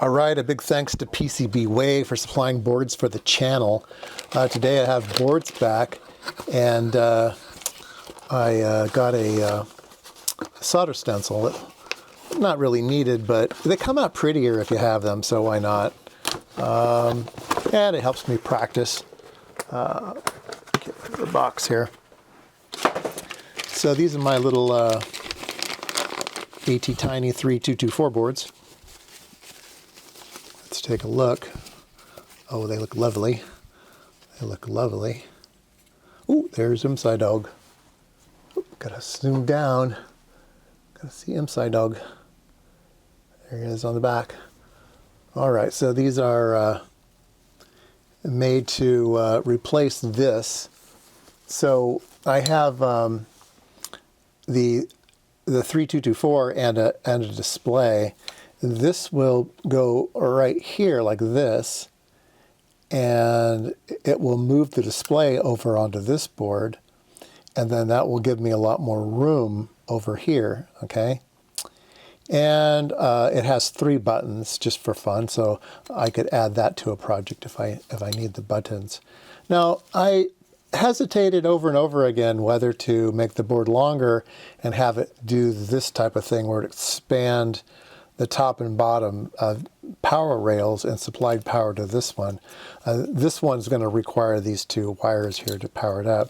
All right, a big thanks to PCB Way for supplying boards for the channel. Today I have boards back, and I got a solder stencil. Not really needed, but they come out prettier if you have them, so why not? And it helps me practice. Get rid of the box here. So these are my little ATTiny3224 boards. Let's take a look. Oh, they look lovely. They look lovely. Ooh, there's IMSAI dog. Ooh, gotta zoom down. Gotta see IMSAI dog. There he is on the back. All right, so these are made to replace this. So I have the 3224 and a display. This will go right here like this, and it will move the display over onto this board, and then that will give me a lot more room over here, okay? And it has 3 buttons just for fun, so I could add that to a project if I need the buttons. Now, I hesitated over and over again whether to make the board longer and have it do this type of thing where it expand the top and bottom power rails and supplied power to this one. This one's going to require these 2 wires here to power it up.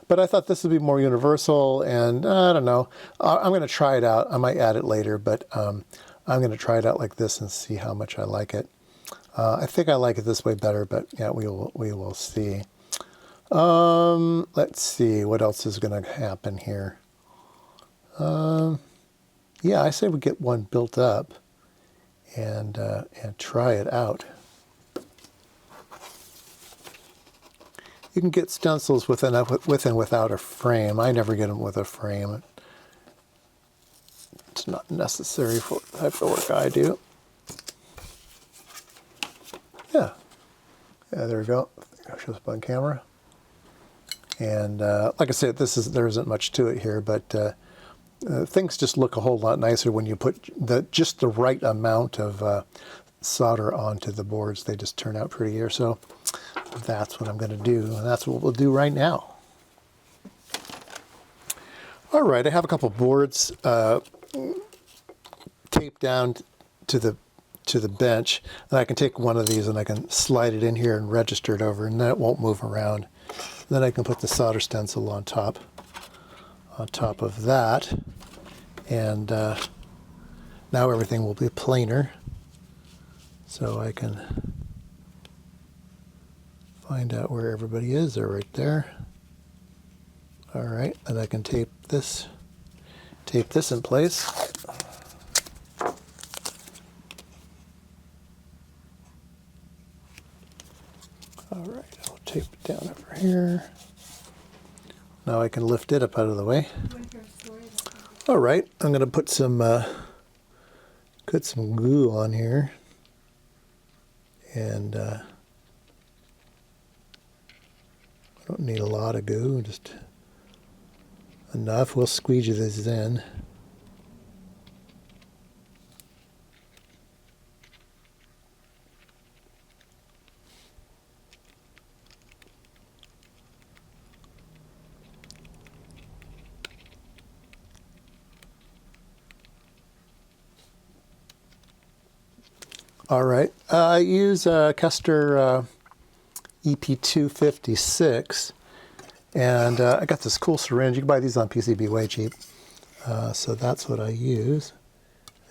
But I thought this would be more universal, and I don't know. I'm going to try it out. I might add it later, but I'm going to try it out like this and see how much I like it. I think I like it this way better, but yeah, we will see. Let's see what else is going to happen here. Yeah, I say we get one built up and try it out. You can get stencils with and without a frame. I never get them with a frame. It's not necessary for the type of work I do. Yeah, there we go. I'll show this on camera. And like I said, there isn't much to it here, but things just look a whole lot nicer when you put just the right amount of solder onto the boards. They just turn out prettier. So that's what I'm going to do, and that's what we'll do right now. All right, I have a couple boards taped down to the bench, and I can take one of these and I can slide it in here and register it over, and then it won't move around. Then I can put the solder stencil on top of that, and now everything will be planar, so I can find out where everybody is. They're right there. All right, and I can tape this in place. All right, I'll tape it down over here. Now I can lift it up out of the way. All right, I'm going to put some glue on here, and I don't need a lot of glue, just enough. We'll squeegee this in. All right, I use Kester EP256, and I got this cool syringe. You can buy these on PCB way cheap. So that's what I use,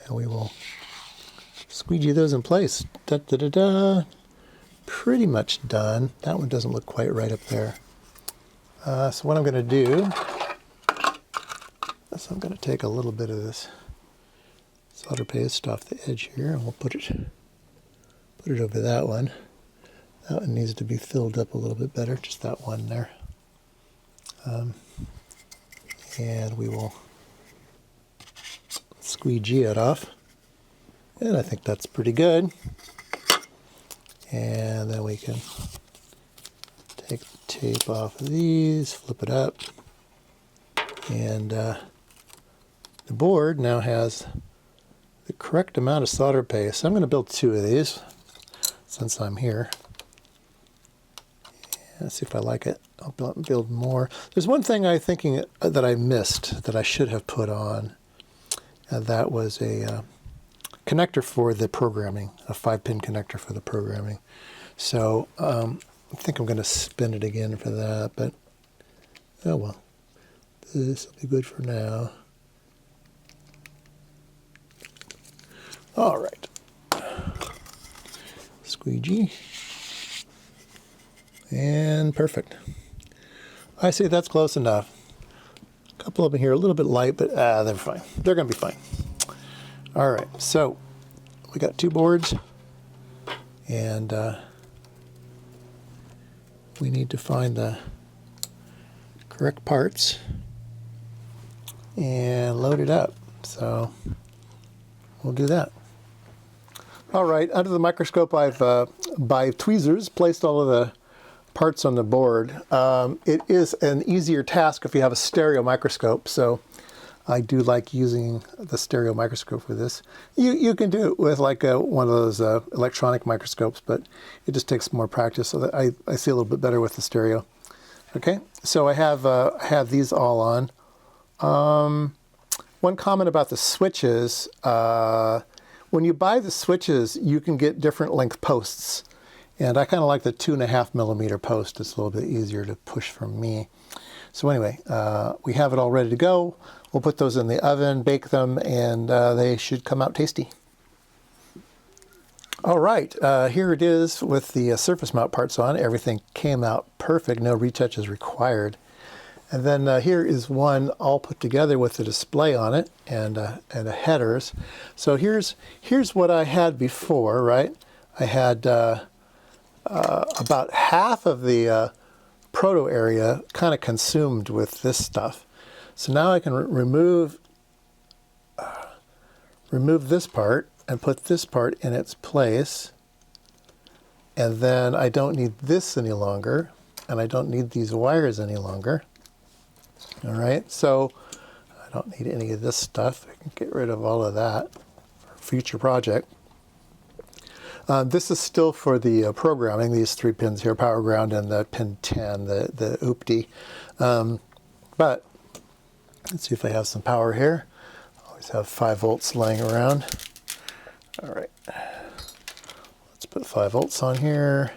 and we will squeegee those in place. Da, da, da, da. Pretty much done. That one doesn't look quite right up there. So what I'm going to do is I'm going to take a little bit of this solder paste off the edge here, and we'll put it over that one. That one needs to be filled up a little bit better, just that one there. And we will squeegee it off. And I think that's pretty good. And then we can take the tape off of these, flip it up, and the board now has the correct amount of solder paste. I'm going to build 2 of these since I'm here. Let's see if I like it. I'll build more. There's one thing I'm thinking that I missed that I should have put on. And that was a connector for the programming, a 5-pin connector for the programming. So I think I'm going to spin it again for that, but oh well. This will be good for now. All right. Squeegee. And perfect. I say that's close enough. A couple of them here a little bit light, but they're fine. They're going to be fine. All right, so we got 2 boards, and we need to find the correct parts and load it up. So we'll do that. All right, under the microscope, I've, by tweezers, placed all of the parts on the board. It is an easier task if you have a stereo microscope, so I do like using the stereo microscope for this. You can do it with like one of those electronic microscopes, but it just takes more practice, so that I see a little bit better with the stereo. Okay, so I have these all on. One comment about the switches, when you buy the switches, you can get different length posts. And I kind of like the 2.5 millimeter post. It's a little bit easier to push for me. So anyway, we have it all ready to go. We'll put those in the oven, bake them, and they should come out tasty. All right, here it is with the surface mount parts on. Everything came out perfect. No retouches required. And then here is one all put together with the display on it and the headers. So here's what I had before, right? I had about half of the proto area kind of consumed with this stuff. So now I can remove this part and put this part in its place. And then I don't need this any longer, and I don't need these wires any longer. All right, so I don't need any of this stuff. I can get rid of all of that for a future project. This is still for the programming, these 3 pins here, power ground and the pin 10, the UPD. But let's see if I have some power here. I always have 5 volts laying around. All right, let's put 5 volts on here.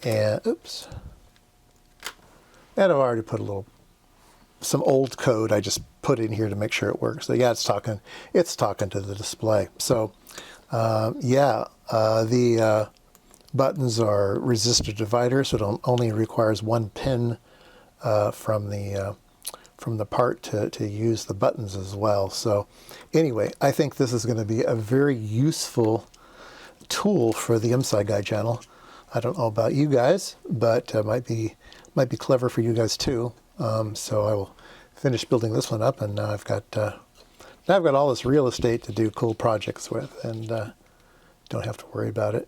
And oops. And I've already put some old code I just put in here to make sure it works. So yeah, it's talking to the display. So the buttons are resistor dividers, so it only requires 1 pin from the part to use the buttons as well. So anyway, I think this is going to be a very useful tool for the IMSAI Guide channel. I don't know about you guys, but it might be clever for you guys too. So I will finish building this one up, and now I've got all this real estate to do cool projects with, and don't have to worry about it.